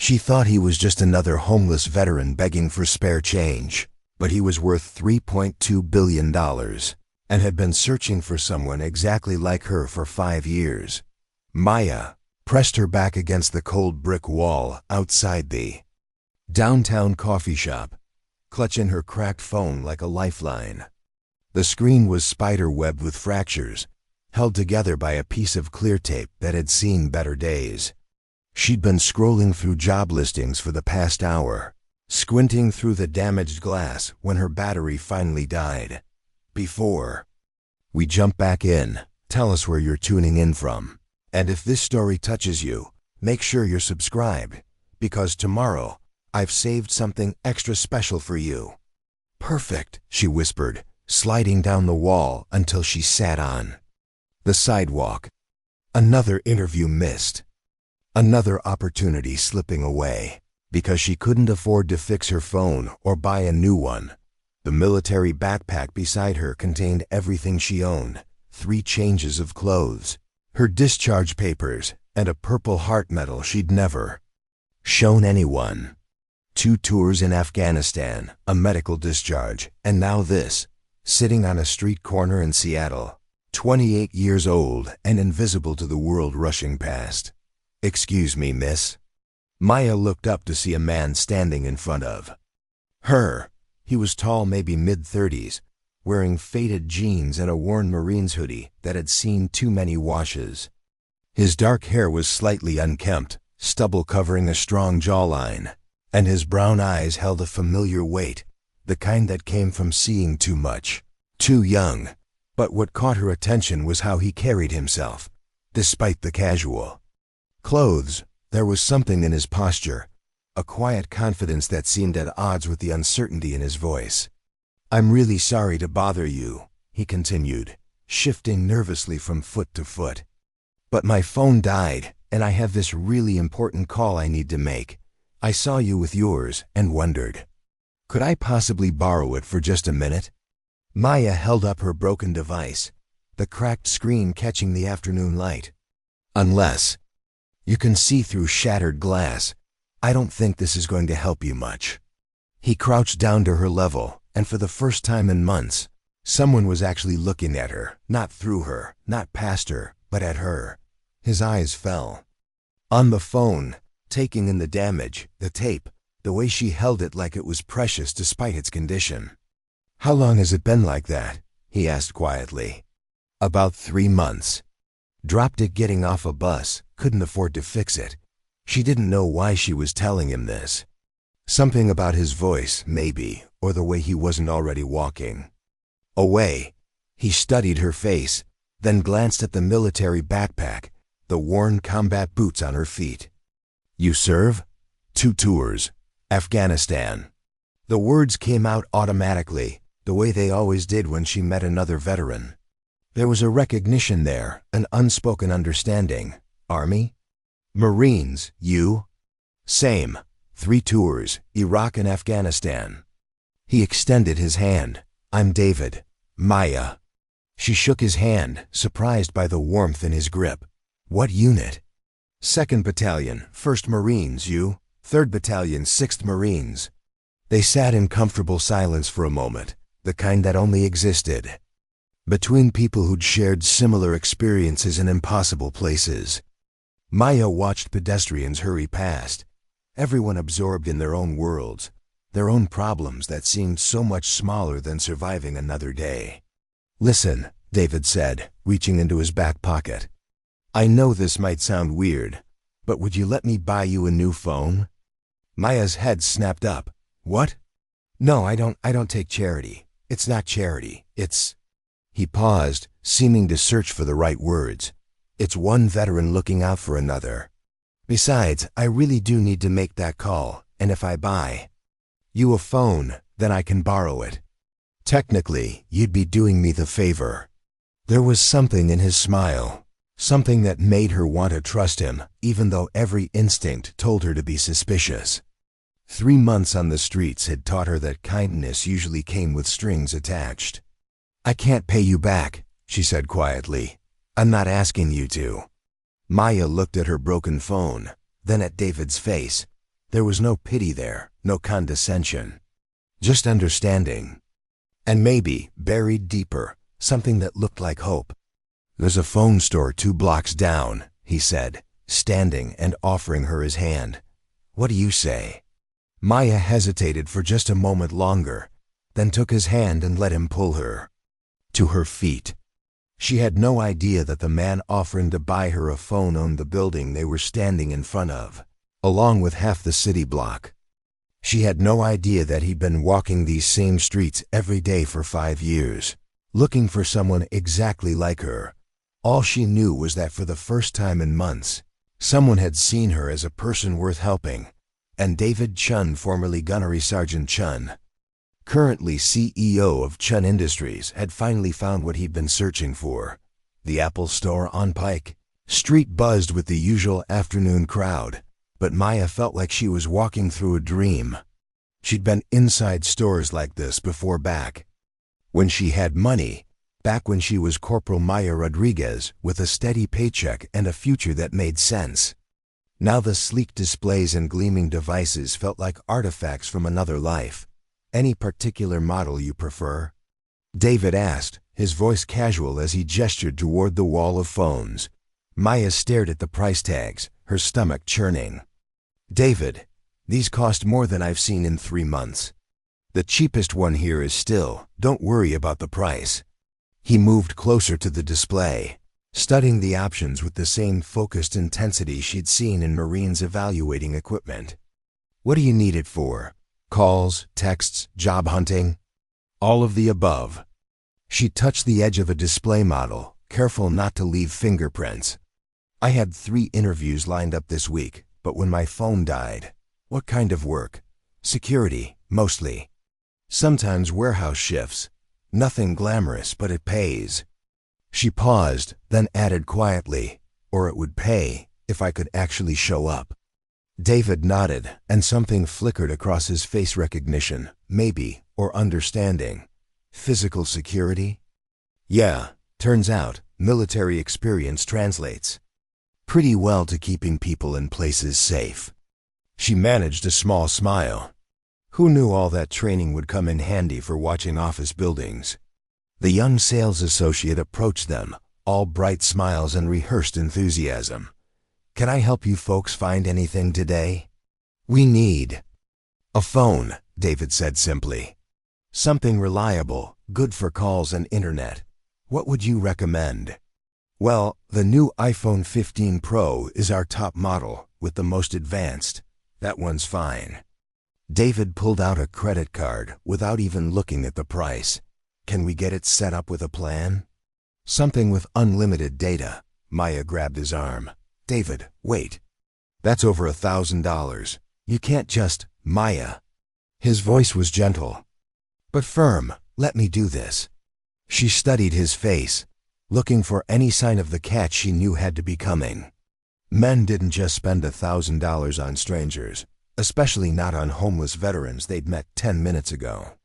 She thought he was just another homeless veteran begging for spare change, but he was worth $3.2 billion and had been searching for someone exactly like her for 5 years. Maya pressed her back against the cold brick wall outside the downtown coffee shop, clutching her cracked phone like a lifeline. The screen was spider-webbed with fractures, held together by a piece of clear tape that had seen better days. She'd been scrolling through job listings for the past hour, squinting through the damaged glass when her battery finally died. Before we jump back in, tell us where you're tuning in from. And if this story touches you, make sure you're subscribed, because tomorrow I've saved something extra special for you. Perfect, she whispered, sliding down the wall until she sat on the sidewalk. Another interview missed. Another opportunity slipping away, because she couldn't afford to fix her phone or buy a new one. The military backpack beside her contained everything she owned: 3 changes of clothes, her discharge papers, and a Purple Heart medal she'd never shown anyone. 2 tours in Afghanistan, a medical discharge, and now this, sitting on a street corner in Seattle, 28 years old and invisible to the world rushing past. "Excuse me, miss." Maya looked up to see a man standing in front of her. He was tall, maybe mid-30s, wearing faded jeans and a worn Marines hoodie that had seen too many washes. His dark hair was slightly unkempt, stubble covering a strong jawline, and his brown eyes held a familiar weight, the kind that came from seeing too much, too young. But what caught her attention was how he carried himself, despite the casual clothes. There was something in his posture, a quiet confidence that seemed at odds with the uncertainty in his voice. "I'm really sorry to bother you," he continued, shifting nervously from foot to foot. "But my phone died, and I have this really important call I need to make. I saw you with yours and wondered, could I possibly borrow it for just a minute?" Maya held up her broken device, the cracked screen catching the afternoon light. "Unless you can see through shattered glass, I don't think this is going to help you much." He crouched down to her level, and for the first time in months, someone was actually looking at her, not through her, not past her, but at her. His eyes fell on the phone, taking in the damage, the tape, the way she held it like it was precious despite its condition. "How long has it been like that?" he asked quietly. "About 3 months. Dropped it getting off a bus, couldn't afford to fix it." She didn't know why she was telling him this. Something about his voice, maybe, or the way he wasn't already walking away. He studied her face, then glanced at the military backpack, the worn combat boots on her feet. "You serve?" "2 tours. Afghanistan." The words came out automatically, the way they always did when she met another veteran. There was a recognition there, an unspoken understanding. "Army?" "Marines, you?" "Same. 3 tours, Iraq and Afghanistan." He extended his hand. "I'm David." "Maya." She shook his hand, surprised by the warmth in his grip. "What unit?" "2nd Battalion, 1st Marines, you?" "3rd Battalion, 6th Marines." They sat in comfortable silence for a moment, the kind that only existed between people who'd shared similar experiences in impossible places. Maya watched pedestrians hurry past, everyone absorbed in their own worlds, their own problems that seemed so much smaller than surviving another day. "Listen," David said, reaching into his back pocket. "I know this might sound weird, but would you let me buy you a new phone?" Maya's head snapped up. "What?" "No, I don't take charity. It's not charity. It's—" He paused, seeming to search for the right words. "It's one veteran looking out for another. Besides, I really do need to make that call, and if I buy you a phone, then I can borrow it. Technically, you'd be doing me the favor." There was something in his smile, something that made her want to trust him, even though every instinct told her to be suspicious. 3 months on the streets had taught her that kindness usually came with strings attached. "I can't pay you back," she said quietly. "I'm not asking you to." Maya looked at her broken phone, then at David's face. There was no pity there, no condescension. Just understanding. And maybe, buried deeper, something that looked like hope. "There's a phone store 2 blocks down," he said, standing and offering her his hand. "What do you say?" Maya hesitated for just a moment longer, then took his hand and let him pull her to her feet. She had no idea that the man offering to buy her a phone owned the building they were standing in front of, along with half the city block. She had no idea that he'd been walking these same streets every day for 5 years, looking for someone exactly like her. All she knew was that for the first time in months, someone had seen her as a person worth helping, and David Chun, formerly Gunnery Sergeant Chun, currently CEO of Chun Industries, had finally found what he'd been searching for. The Apple Store on Pike Street buzzed with the usual afternoon crowd, but Maya felt like she was walking through a dream. She'd been inside stores like this before, back when she had money, back when she was Corporal Maya Rodriguez with a steady paycheck and a future that made sense. Now the sleek displays and gleaming devices felt like artifacts from another life. "Any particular model you prefer?" David asked, his voice casual as he gestured toward the wall of phones. Maya stared at the price tags, her stomach churning. "David, these cost more than I've seen in 3 months. The cheapest one here is still, don't worry about the price." He moved closer to the display, studying the options with the same focused intensity she'd seen in Marines evaluating equipment. "What do you need it for? Calls, texts, job hunting?" "All of the above." She touched the edge of a display model, careful not to leave fingerprints. "I had 3 interviews lined up this week, but when my phone died." "What kind of work?" "Security, mostly. Sometimes warehouse shifts. Nothing glamorous, but it pays." She paused, then added quietly, "Or it would pay if I could actually show up." David nodded, and something flickered across his face. Recognition, maybe, or understanding. "Physical security?" "Yeah, turns out, military experience translates pretty well to keeping people in places safe." She managed a small smile. Who knew all that training would come in handy for watching office buildings? The young sales associate approached them, all bright smiles and rehearsed enthusiasm. "Can I help you folks find anything today?" "We need a phone," David said simply. "Something reliable, good for calls and internet. What would you recommend?" "Well, the new iPhone 15 Pro is our top model, with the most advanced. That one's fine." David pulled out a credit card without even looking at the price. "Can we get it set up with a plan?" "Something with unlimited data." Maya grabbed his arm. "David, wait. That's over $1,000. You can't just—" "Maya." His voice was gentle, but firm. "Let me do this." She studied his face, looking for any sign of the catch she knew had to be coming. Men didn't just spend $1,000 on strangers, especially not on homeless veterans they'd met 10 minutes ago.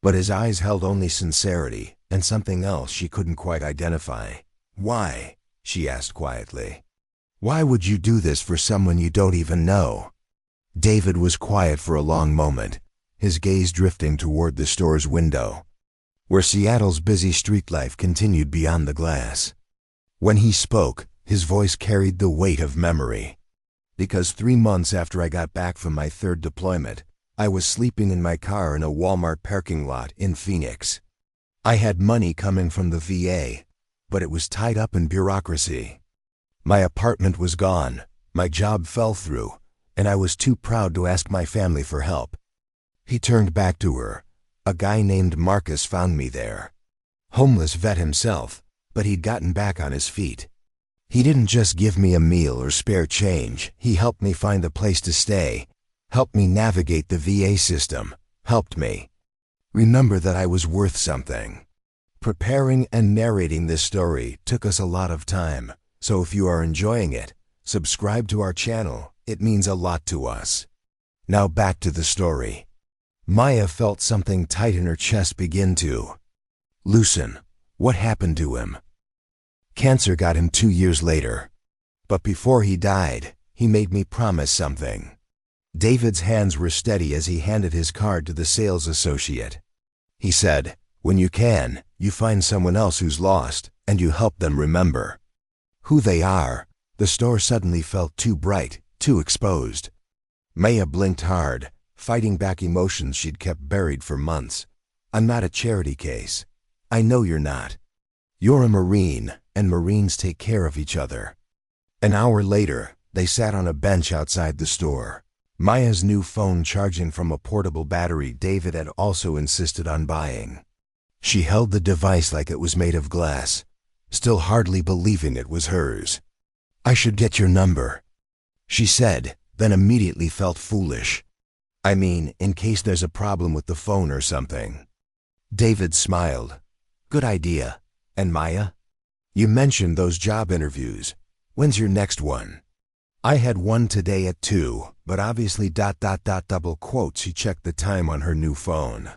But his eyes held only sincerity and something else she couldn't quite identify. "Why?" she asked quietly. "Why would you do this for someone you don't even know?" David was quiet for a long moment, his gaze drifting toward the store's window, where Seattle's busy street life continued beyond the glass. When he spoke, his voice carried the weight of memory. "Because 3 months after I got back from my 3rd deployment, I was sleeping in my car in a Walmart parking lot in Phoenix. I had money coming from the VA, but it was tied up in bureaucracy. My apartment was gone, my job fell through, and I was too proud to ask my family for help." He turned back to her. "A guy named Marcus found me there. Homeless vet himself, but he'd gotten back on his feet. He didn't just give me a meal or spare change, he helped me find a place to stay, helped me navigate the VA system, helped me remember that I was worth something." Preparing and narrating this story took us a lot of time, so if you are enjoying it, subscribe to our channel, it means a lot to us. Now back to the story. Maya felt something tight in her chest begin to loosen. What happened to him? Cancer got him 2 years later. But before he died, he made me promise something. David's hands were steady as he handed his card to the sales associate. He said, "When you can, you find someone else who's lost, and you help them remember who they are." The store suddenly felt too bright, too exposed. Maya blinked hard, fighting back emotions she'd kept buried for months. "I'm not a charity case. I know you're not. You're a Marine, and Marines take care of each other." An hour later, they sat on a bench outside the store. Maya's new phone charging from a portable battery David had also insisted on buying. She held the device like it was made of glass, still hardly believing it was hers. "I should get your number," she said, then immediately felt foolish. "I mean, in case there's a problem with the phone or something." David smiled. "Good idea. And Maya? You mentioned those job interviews. When's your next one?" "I had one today at 2, but obviously ... double quotes." She checked the time on her new phone.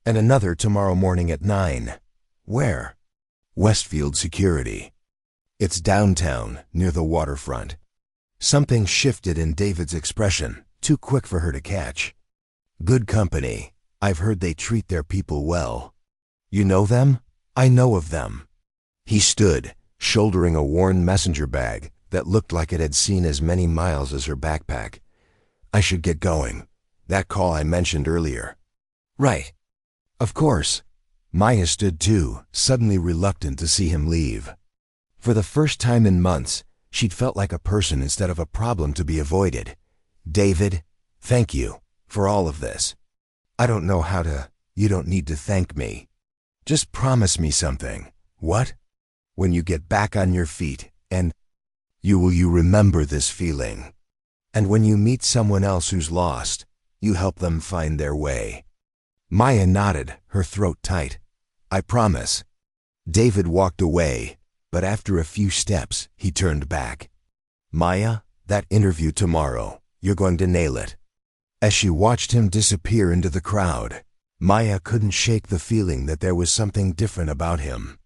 "And another tomorrow morning at 9. Where?" "Westfield Security. It's downtown, near the waterfront." Something shifted in David's expression, too quick for her to catch. "Good company. I've heard they treat their people well." "You know them?" "I know of them." He stood, shouldering a worn messenger bag that looked like it had seen as many miles as her backpack. "I should get going. That call I mentioned earlier." "Right. Of course." Maya stood too, suddenly reluctant to see him leave. For the first time in months, she'd felt like a person instead of a problem to be avoided. "David, thank you for all of this. I don't know how to. You don't need to thank me. Just promise me something." "What?" "When you get back on your feet, and you remember this feeling. And when you meet someone else who's lost, you help them find their way." Maya nodded, her throat tight. "I promise." David walked away, but after a few steps, he turned back. "Maya, that interview tomorrow, you're going to nail it." As she watched him disappear into the crowd, Maya couldn't shake the feeling that there was something different about him.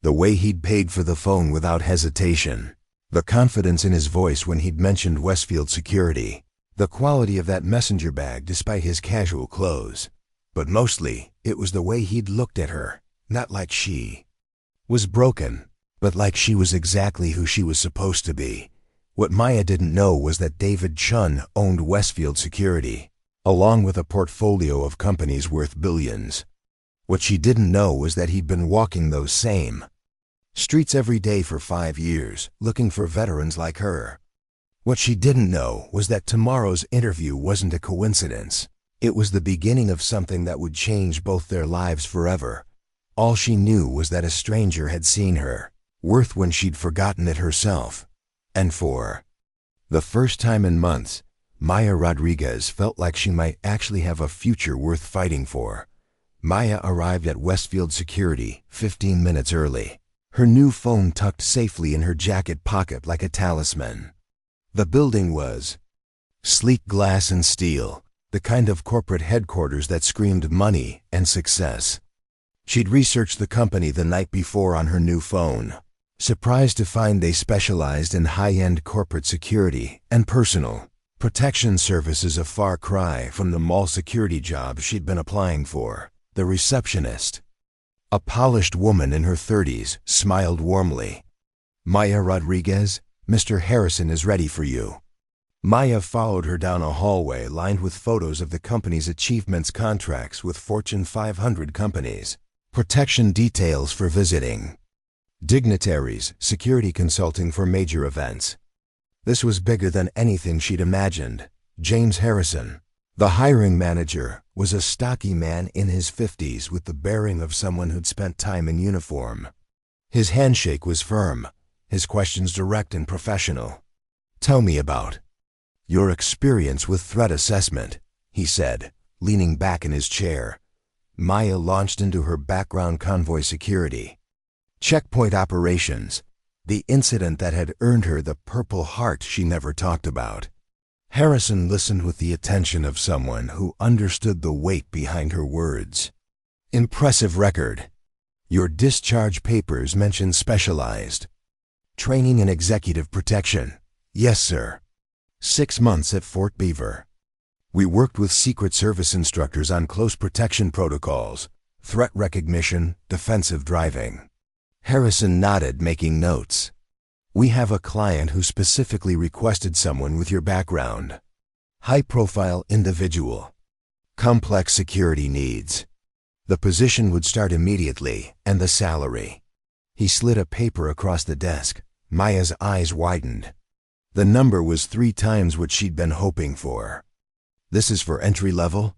The way he'd paid for the phone without hesitation, the confidence in his voice when he'd mentioned Westfield Security, the quality of that messenger bag despite his casual clothes. But mostly, it was the way he'd looked at her, not like she was broken, but like she was exactly who she was supposed to be. What Maya didn't know was that David Chun owned Westfield Security, along with a portfolio of companies worth billions. What she didn't know was that he'd been walking those same streets every day for 5 years, looking for veterans like her. What she didn't know was that tomorrow's interview wasn't a coincidence. It was the beginning of something that would change both their lives forever. All she knew was that a stranger had seen her, worth when she'd forgotten it herself. And for the first time in months, Maya Rodriguez felt like she might actually have a future worth fighting for. Maya arrived at Westfield Security 15 minutes early, her new phone tucked safely in her jacket pocket like a talisman. The building was sleek glass and steel, the kind of corporate headquarters that screamed money and success. She'd researched the company the night before on her new phone, surprised to find they specialized in high-end corporate security and personal protection services, a far cry from the mall security job she'd been applying for. The receptionist, a polished woman in her 30s, smiled warmly. "Maya Rodriguez, Mr. Harrison is ready for you." Maya followed her down a hallway lined with photos of the company's achievements, contracts with Fortune 500 companies, protection details for visiting dignitaries, security consulting for major events. This was bigger than anything she'd imagined. James Harrison, the hiring manager, was a stocky man in his 50s with the bearing of someone who'd spent time in uniform. His handshake was firm, his questions direct and professional. "Tell me about your experience with threat assessment," he said, leaning back in his chair. Maya launched into her background: convoy security, checkpoint operations, the incident that had earned her the Purple Heart she never talked about. Harrison listened with the attention of someone who understood the weight behind her words. "Impressive record. Your discharge papers mention specialized training in executive protection." "Yes, sir. 6 months at Fort Beaver." We worked with Secret Service instructors on close protection protocols, threat recognition, defensive driving. Harrison nodded, making notes. We have a client who specifically requested someone with your background. High-profile individual. Complex security needs. The position would start immediately, and the salary. He slid a paper across the desk. Maya's eyes widened. The number was 3 times what she'd been hoping for. This is for entry level?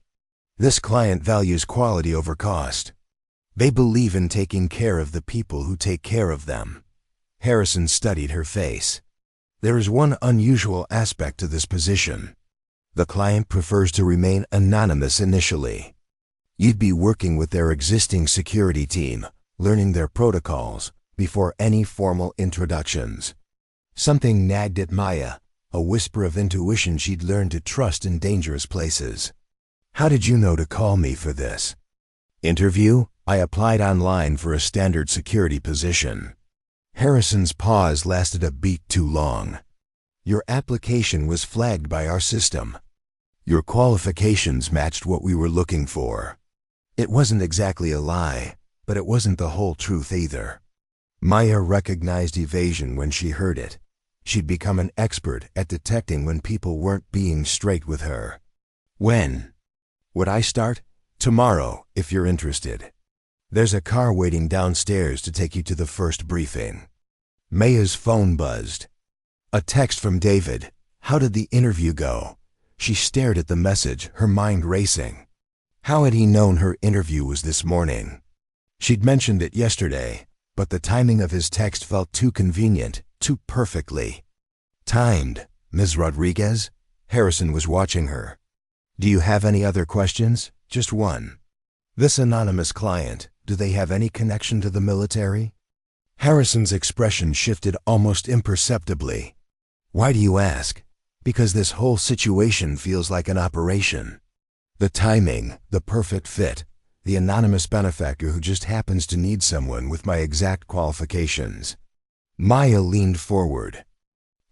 This client values quality over cost. They believe in taking care of the people who take care of them. Harrison studied her face. There is one unusual aspect to this position. The client prefers to remain anonymous initially. You'd be working with their existing security team, learning their protocols, before any formal introductions. Something nagged at Maya, a whisper of intuition she'd learned to trust in dangerous places. How did you know to call me for this? Interview? I applied online for a standard security position. Harrison's pause lasted a beat too long. Your application was flagged by our system. Your qualifications matched what we were looking for. It wasn't exactly a lie, but it wasn't the whole truth either. Maya recognized evasion when she heard it. She'd become an expert at detecting when people weren't being straight with her. When? Would I start? Tomorrow, if you're interested. There's a car waiting downstairs to take you to the first briefing. Maya's phone buzzed. A text from David. How did the interview go? She stared at the message, her mind racing. How had he known her interview was this morning? She'd mentioned it yesterday, but the timing of his text felt too convenient, too perfectly timed. Ms. Rodriguez? Harrison was watching her. Do you have any other questions? Just one. This anonymous client, do they have any connection to the military? Harrison's expression shifted almost imperceptibly. Why do you ask? Because this whole situation feels like an operation. The timing, the perfect fit, the anonymous benefactor who just happens to need someone with my exact qualifications. Maya leaned forward.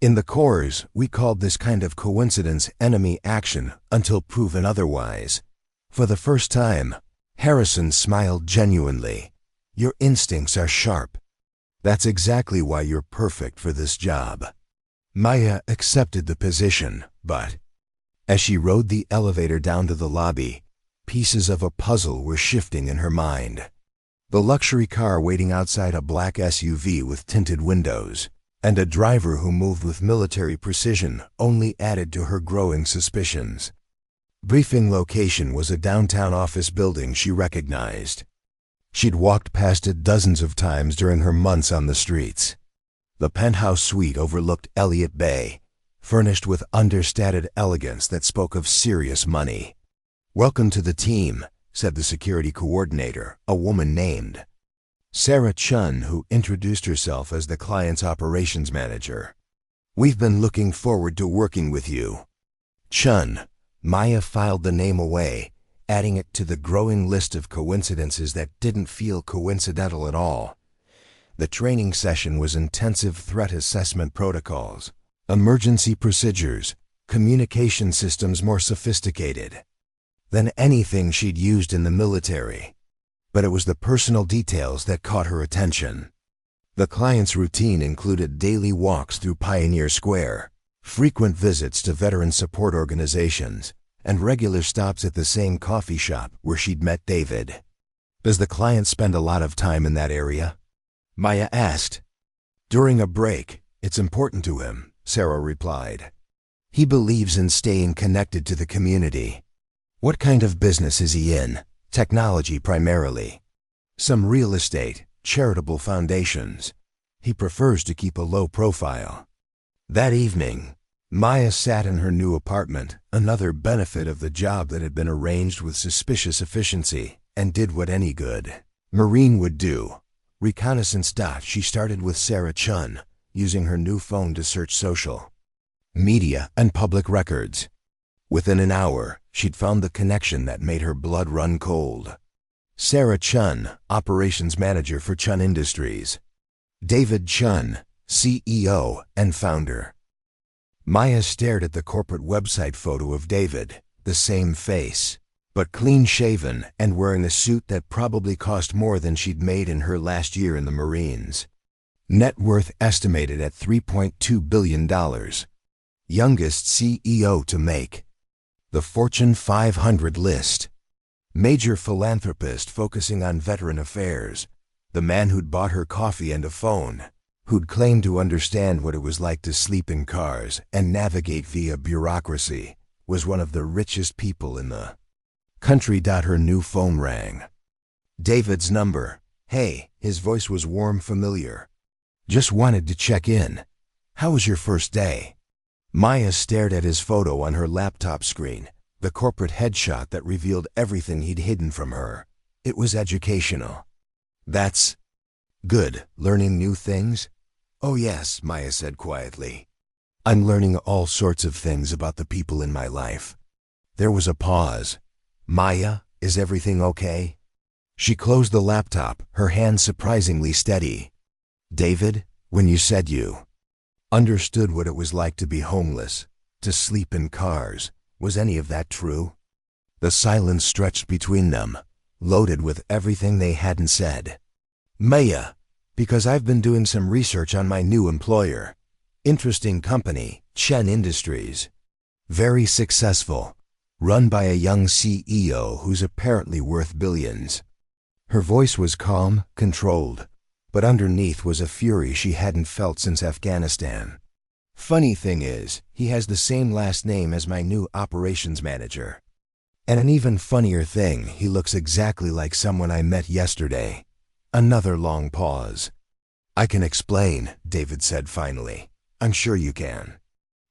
In the Corps, we called this kind of coincidence enemy action until proven otherwise. For the first time, Harrison smiled genuinely. Your instincts are sharp. That's exactly why you're perfect for this job. Maya accepted the position, but as she rode the elevator down to the lobby, pieces of a puzzle were shifting in her mind. The luxury car waiting outside a black SUV with tinted windows, and a driver who moved with military precision only added to her growing suspicions. Briefing location was a downtown office building she recognized. She'd walked past it dozens of times during her months on the streets. The penthouse suite overlooked Elliott Bay, furnished with understated elegance that spoke of serious money. Welcome to the team, said the security coordinator, a woman named Sarah Chun, who introduced herself as the client's operations manager. We've been looking forward to working with you. Chun. Maya filed the name away, adding it to the growing list of coincidences that didn't feel coincidental at all. The training session was intensive threat assessment protocols, emergency procedures, communication systems more sophisticated than anything she'd used in the military. But it was the personal details that caught her attention. The client's routine included daily walks through Pioneer Square, frequent visits to veteran support organizations, and regular stops at the same coffee shop where she'd met David. Does the client spend a lot of time in that area? Maya asked. During a break, it's important to him, Sarah replied. He believes in staying connected to the community. What kind of business is he in? Technology primarily. Some real estate, charitable foundations. He prefers to keep a low profile. That evening, Maya sat in her new apartment, another benefit of the job that had been arranged with suspicious efficiency, and did what any good Marine would do. Reconnaissance. She started with Sarah Chun, using her new phone to search social media and public records. Within an hour, she'd found the connection that made her blood run cold. Sarah Chun, operations manager for Chun Industries. David Chun, CEO and founder. Maya stared at the corporate website photo of David, the same face, but clean-shaven and wearing a suit that probably cost more than she'd made in her last year in the Marines. Net worth estimated at $3.2 billion. Youngest CEO to make the Fortune 500 list. Major philanthropist focusing on veteran affairs. The man who'd bought her coffee and a phone, who'd claimed to understand what it was like to sleep in cars and navigate via bureaucracy, was one of the richest people in the country. Her new phone rang. David's number. Hey, his voice was warm, familiar. Just wanted to check in. How was your first day? Maya stared at his photo on her laptop screen, the corporate headshot that revealed everything he'd hidden from her. It was educational. That's good. Learning new things? Oh yes, Maya said quietly. I'm learning all sorts of things about the people in my life. There was a pause. Maya, is everything okay? She closed the laptop, her hand surprisingly steady. David, when you said you understood what it was like to be homeless, to sleep in cars, was any of that true? The silence stretched between them, loaded with everything they hadn't said. Maya, because I've been doing some research on my new employer. Interesting company, Chen Industries. Very successful, run by a young CEO who's apparently worth billions. Her voice was calm, controlled, but underneath was a fury she hadn't felt since Afghanistan. Funny thing is, he has the same last name as my new operations manager. And an even funnier thing, he looks exactly like someone I met yesterday. Another long pause. I can explain, David said finally. I'm sure you can.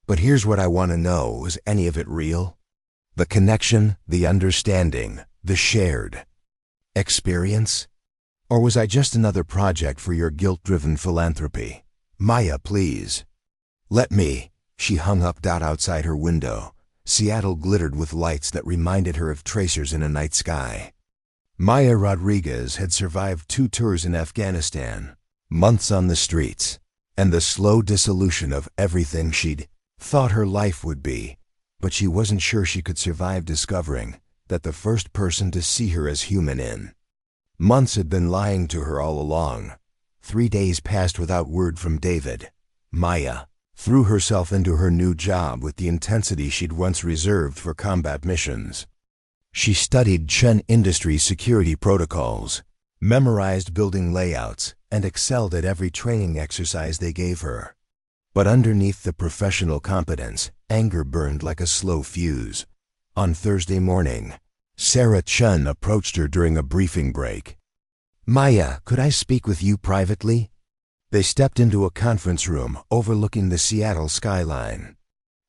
But here's what I want to know, was any of it real? The connection, the understanding, the shared experience? Or was I just another project for your guilt-driven philanthropy? Maya, please. Let me. She hung up. Outside her window, Seattle glittered with lights that reminded her of tracers in a night sky. Maya Rodriguez had survived 2 tours in Afghanistan, months on the streets, and the slow dissolution of everything she'd thought her life would be, but she wasn't sure she could survive discovering that the first person to see her as human in months had been lying to her all along. 3 days passed without word from David. Maya threw herself into her new job with the intensity she'd once reserved for combat missions. She studied Chen Industries security protocols, memorized building layouts, and excelled at every training exercise they gave her. But underneath the professional competence, anger burned like a slow fuse. On Thursday morning, Sarah Chen approached her during a briefing break. Maya, could I speak with you privately? They stepped into a conference room overlooking the Seattle skyline.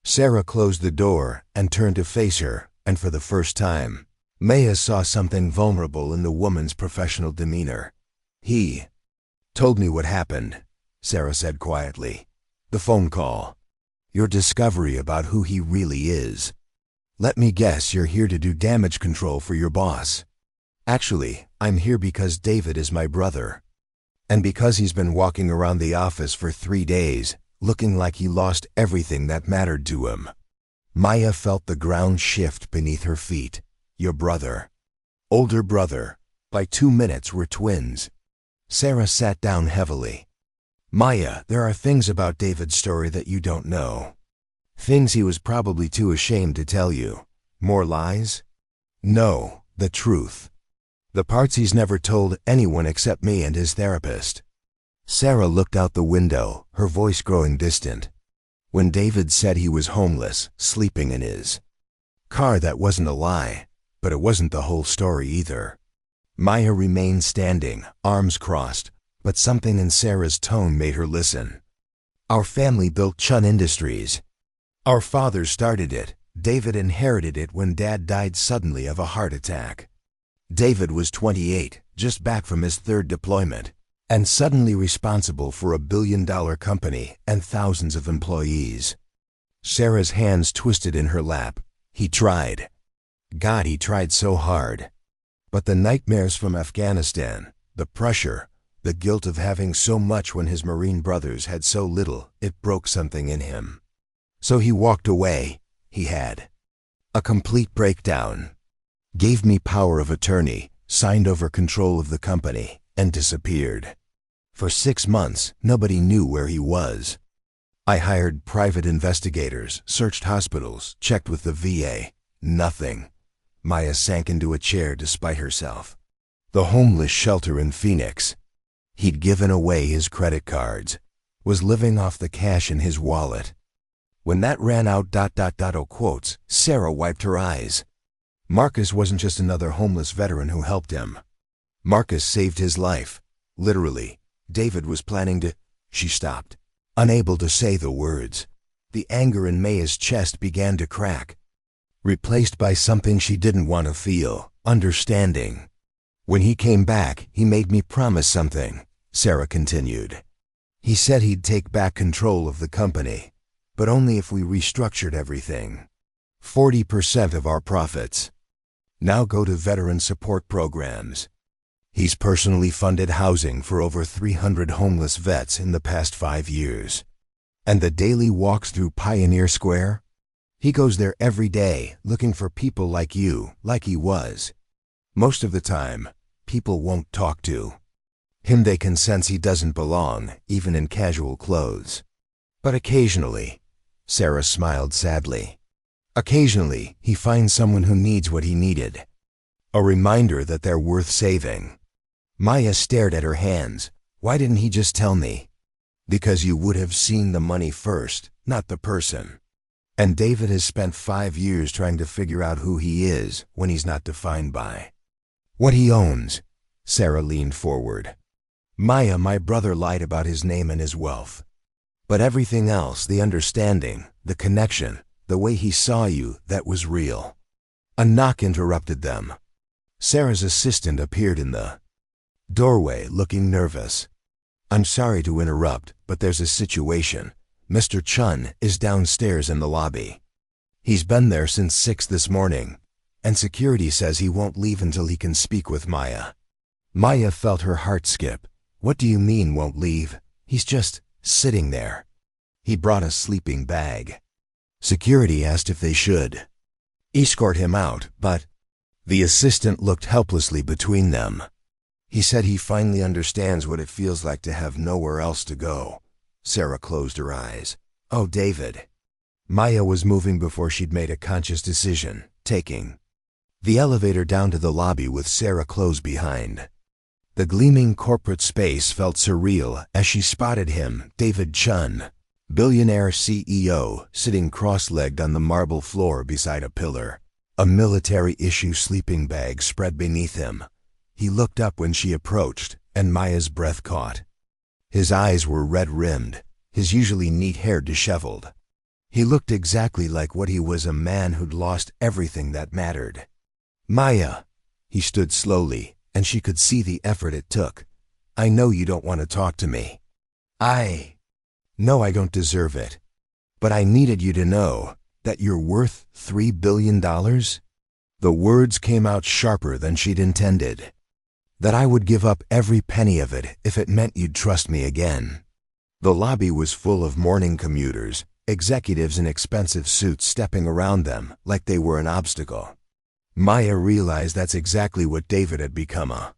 Sarah closed the door and turned to face her, and for the first time, Maya saw something vulnerable in the woman's professional demeanor. He told me what happened, Sarah said quietly. The phone call. Your discovery about who he really is. Let me guess, you're here to do damage control for your boss. Actually, I'm here because David is my brother. And because he's been walking around the office for 3 days, looking like he lost everything that mattered to him. Maya felt the ground shift beneath her feet. Your brother. Older brother. By 2 minutes we're twins. Sarah sat down heavily. Maya, there are things about David's story that you don't know. Things he was probably too ashamed to tell you. More lies? No, the truth. The parts he's never told anyone except me and his therapist. Sarah looked out the window, her voice growing distant. When David said he was homeless, sleeping in his car, that wasn't a lie, but it wasn't the whole story either. Maya remained standing, arms crossed, but something in Sarah's tone made her listen. Our family built Chen Industries. Our father started it. David inherited it when Dad died suddenly of a heart attack. David was 28, just back from his 3rd deployment, and suddenly responsible for a billion-dollar company and thousands of employees. Sarah's hands twisted in her lap. He tried. God, he tried so hard. But the nightmares from Afghanistan, the pressure, the guilt of having so much when his Marine brothers had so little, it broke something in him. So he walked away. He had A complete breakdown. Gave me power of attorney, signed over control of the company, and disappeared. For 6 months, nobody knew where he was. I hired private investigators, searched hospitals, checked with the VA. Nothing. Maya sank into a chair despite herself. The homeless shelter in Phoenix. He'd given away his credit cards, was living off the cash in his wallet. When that ran out, quotes, Sarah wiped her eyes. Marcus wasn't just another homeless veteran who helped him. Marcus saved his life. Literally. David was planning to... She stopped, unable to say the words. The anger in Maya's chest began to crack, replaced by something she didn't want to feel, understanding. When he came back, he made me promise something, Sarah continued. He said he'd take back control of the company, but only if we restructured everything. 40% of our profits now go to veteran support programs. He's personally funded housing for over 300 homeless vets in the past 5 years. And the daily walks through Pioneer Square? He goes there every day looking for people like you, like he was. Most of the time, people won't talk to him. They can sense he doesn't belong, even in casual clothes. But occasionally, Sarah smiled sadly, occasionally he finds someone who needs what he needed. A reminder that they're worth saving. Maya stared at her hands. Why didn't he just tell me? Because you would have seen the money first, not the person. And David has spent 5 years trying to figure out who he is when he's not defined by what he owns. Sarah leaned forward. Maya, my brother lied about his name and his wealth. But everything else, the understanding, the connection, the way he saw you, that was real. A knock interrupted them. Sarah's assistant appeared in the doorway, looking nervous. I'm sorry to interrupt, but there's a situation. Mr. Chun is downstairs in the lobby. He's been there since 6 this morning, and security says he won't leave until he can speak with Maya. Maya felt her heart skip. What do you mean won't leave? He's just sitting there. He brought a sleeping bag. Security asked if they should escort him out, but the assistant looked helplessly between them. He said he finally understands what it feels like to have nowhere else to go. Sarah closed her eyes. Oh, David. Maya was moving before she'd made a conscious decision, taking the elevator down to the lobby with Sarah close behind. The gleaming corporate space felt surreal as she spotted him, David Chun, Billionaire CEO, sitting cross-legged on the marble floor beside a pillar, a military-issue sleeping bag spread beneath him. He looked up when she approached, and Maya's breath caught. His eyes were red-rimmed, his usually neat hair disheveled. He looked exactly like what he was, a man who'd lost everything that mattered. Maya. He stood slowly, and she could see the effort it took. I know you don't want to talk to me. I know I don't deserve it. But I needed you to know that you're worth $3 billion? The words came out sharper than she'd intended. That I would give up every penny of it if it meant you'd trust me again. The lobby was full of morning commuters, executives in expensive suits stepping around them like they were an obstacle. Maya realized that's exactly what David had become, a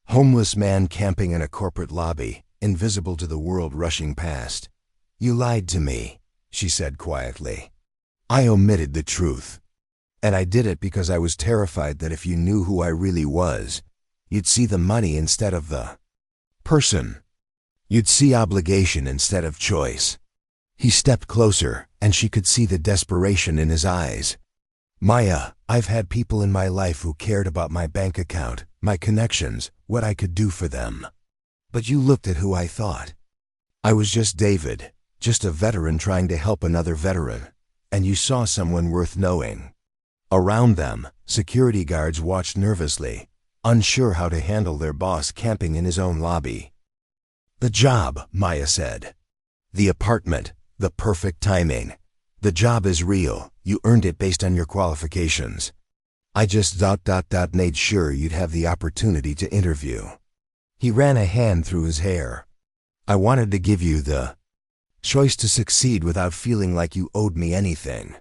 homeless man camping in a corporate lobby, invisible to the world rushing past. You lied to me, she said quietly. I omitted the truth. And I did it because I was terrified that if you knew who I really was, you'd see the money instead of the person. You'd see obligation instead of choice. He stepped closer, and she could see the desperation in his eyes. Maya, I've had people in my life who cared about my bank account, my connections, what I could do for them. But you looked at who I thought. I was just David, just a veteran trying to help another veteran, and you saw someone worth knowing. Around them, security guards watched nervously, unsure how to handle their boss camping in his own lobby. The job, Maya said. The apartment, the perfect timing. The job is real. You earned it based on your qualifications. I just made sure you'd have the opportunity to interview. He ran a hand through his hair. I wanted to give you the choice to succeed without feeling like you owed me anything.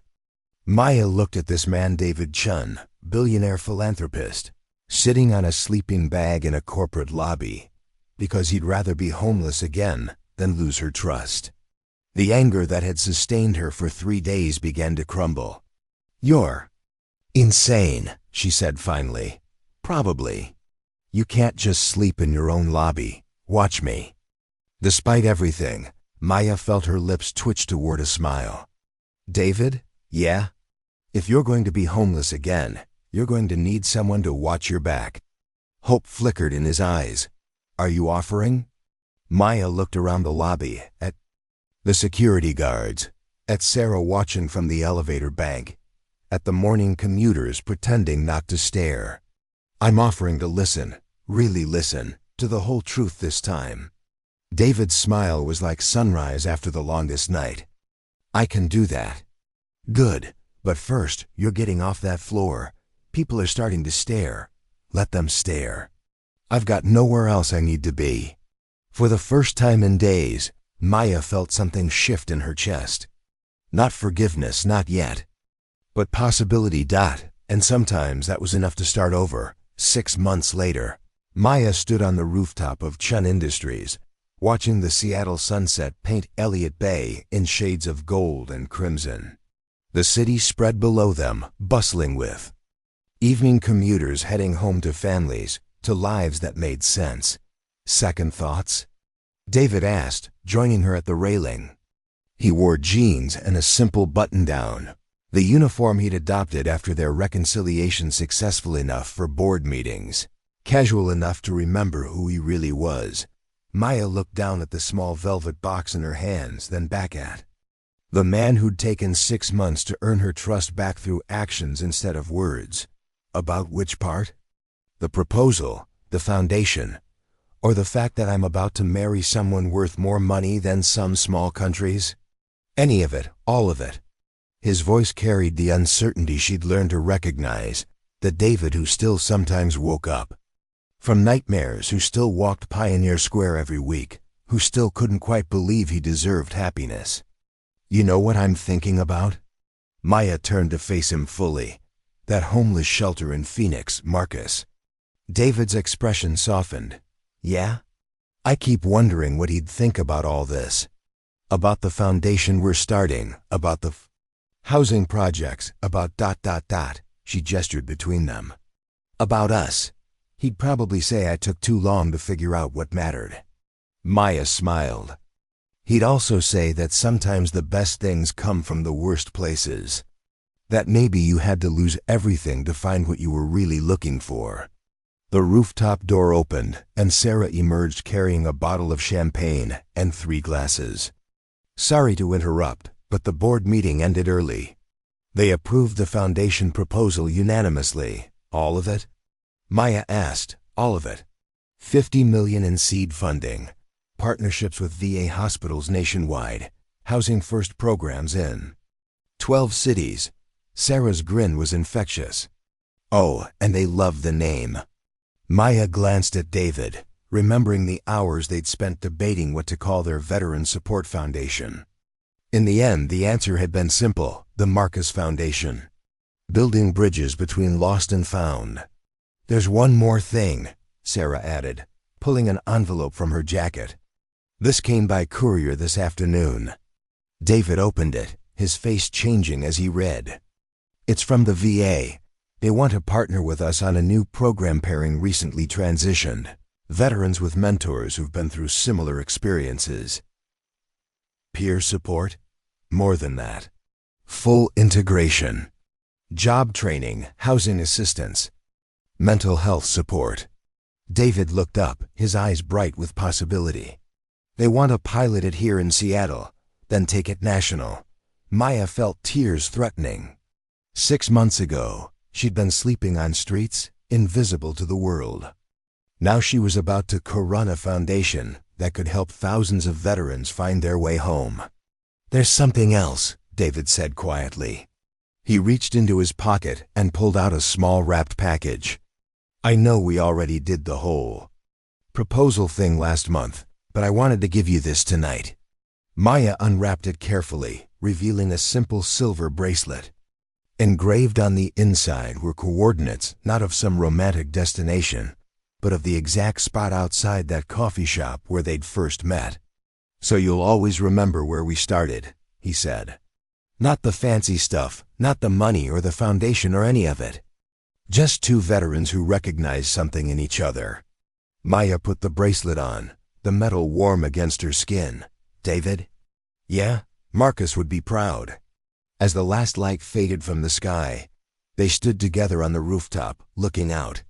Maya looked at this man, David Chun, billionaire philanthropist, sitting on a sleeping bag in a corporate lobby, because he'd rather be homeless again than lose her trust. The anger that had sustained her for 3 days began to crumble. "You're insane," she said finally. "Probably. You can't just sleep in your own lobby. Watch me." Despite everything, Maya felt her lips twitch toward a smile. "David, yeah? If you're going to be homeless again, you're going to need someone to watch your back." Hope flickered in his eyes. "Are you offering?" Maya looked around the lobby, at the security guards, at Sarah watching from the elevator bank, at the morning commuters pretending not to stare. "I'm offering to listen, really listen, to the whole truth this time." David's smile was like sunrise after the longest night. "I can do that." "Good, but first, you're getting off that floor. People are starting to stare. Let them stare. I've got nowhere else I need to be." For the first time in days, Maya felt something shift in her chest. Not forgiveness, not yet. But possibility. And sometimes that was enough to start over. 6 months later, Maya stood on the rooftop of Chun Industries, watching the Seattle sunset paint Elliott Bay in shades of gold and crimson. The city spread below them, bustling with evening commuters heading home to families, to lives that made sense. "Second thoughts?" David asked, joining her at the railing. He wore jeans and a simple button-down, the uniform he'd adopted after their reconciliation, successful enough for board meetings, casual enough to remember who he really was. Maya looked down at the small velvet box in her hands, then back at the man who'd taken 6 months to earn her trust back through actions instead of words. About which part? The proposal, the foundation, or the fact that I'm about to marry someone worth more money than some small countries? Any of it, all of it. His voice carried the uncertainty she'd learned to recognize, the David who still sometimes woke up from nightmares, who still walked Pioneer Square every week, who still couldn't quite believe he deserved happiness. "You know what I'm thinking about?" Maya turned to face him fully. "That homeless shelter in Phoenix, Marcus." David's expression softened. "Yeah? I keep wondering what he'd think about all this. About the foundation we're starting, about the housing projects, about ... She gestured between them. "About us. He'd probably say I took too long to figure out what mattered." Maya smiled. "He'd also say that sometimes the best things come from the worst places. That maybe you had to lose everything to find what you were really looking for." The rooftop door opened, and Sarah emerged carrying a bottle of champagne and 3 glasses. "Sorry to interrupt, but the board meeting ended early." They approved the foundation proposal unanimously. "All of it?" Maya asked. "All of it. $50 million in seed funding, partnerships with VA hospitals nationwide, housing first programs in 12 cities. Sarah's grin was infectious. "Oh, and they love the name." Maya glanced at David, remembering the hours they'd spent debating what to call their Veteran Support Foundation. In the end, the answer had been simple: the Marcus Foundation. Building bridges between lost and found. "There's one more thing," Sarah added, pulling an envelope from her jacket. "This came by courier this afternoon." David opened it, his face changing as he read. "It's from the VA. They want to partner with us on a new program pairing recently transitioned veterans with mentors who've been through similar experiences. Peer support? More than that. Full integration. Job training, housing assistance, mental health support." David looked up, his eyes bright with possibility. "They want to pilot it here in Seattle, then take it national." Maya felt tears threatening. 6 months ago, she'd been sleeping on streets, invisible to the world. Now she was about to co-run a foundation that could help thousands of veterans find their way home. "There's something else," David said quietly. He reached into his pocket and pulled out a small wrapped package. "I know we already did the whole proposal thing last month, but I wanted to give you this tonight." Maya unwrapped it carefully, revealing a simple silver bracelet. Engraved on the inside were coordinates not of some romantic destination, but of the exact spot outside that coffee shop where they'd first met. "So you'll always remember where we started," he said. "Not the fancy stuff, not the money or the foundation or any of it. Just two veterans who recognized something in each other." Maya put the bracelet on, the metal warm against her skin. "David?" "Yeah?" Marcus would be proud. As the last light faded from the sky, they stood together on the rooftop, looking out.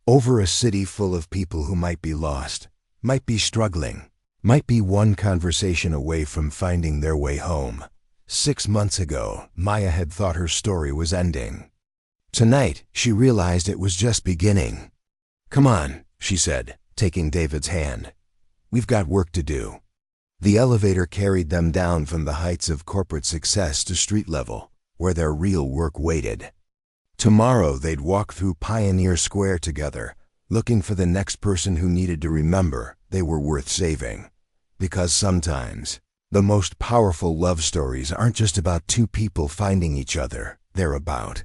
Over a city full of people who might be lost, might be struggling, might be one conversation away from finding their way home. 6 months ago, Maya had thought her story was ending. Tonight, she realized it was just beginning. "Come on," she said, taking David's hand. "We've got work to do." The elevator carried them down from the heights of corporate success to street level, where their real work waited. Tomorrow they'd walk through Pioneer Square together, looking for the next person who needed to remember they were worth saving. Because sometimes, the most powerful love stories aren't just about two people finding each other, they're about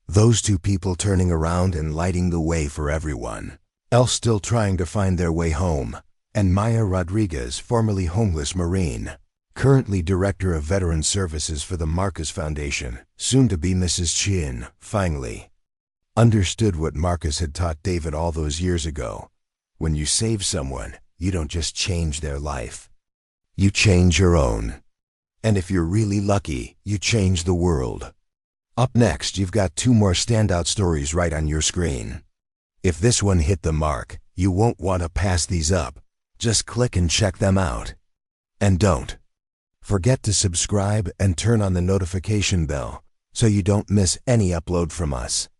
those two people turning around and lighting the way for everyone else still trying to find their way home. And Maya Rodriguez, formerly homeless Marine, currently Director of Veteran Services for the Marcus Foundation, soon to be Mrs. Chin, finally understood what Marcus had taught David all those years ago. When you save someone, you don't just change their life. You change your own. And if you're really lucky, you change the world. Up next, you've got 2 more standout stories right on your screen. If this one hit the mark, you won't want to pass these up. Just click and check them out. And don't forget to subscribe and turn on the notification bell so you don't miss any upload from us.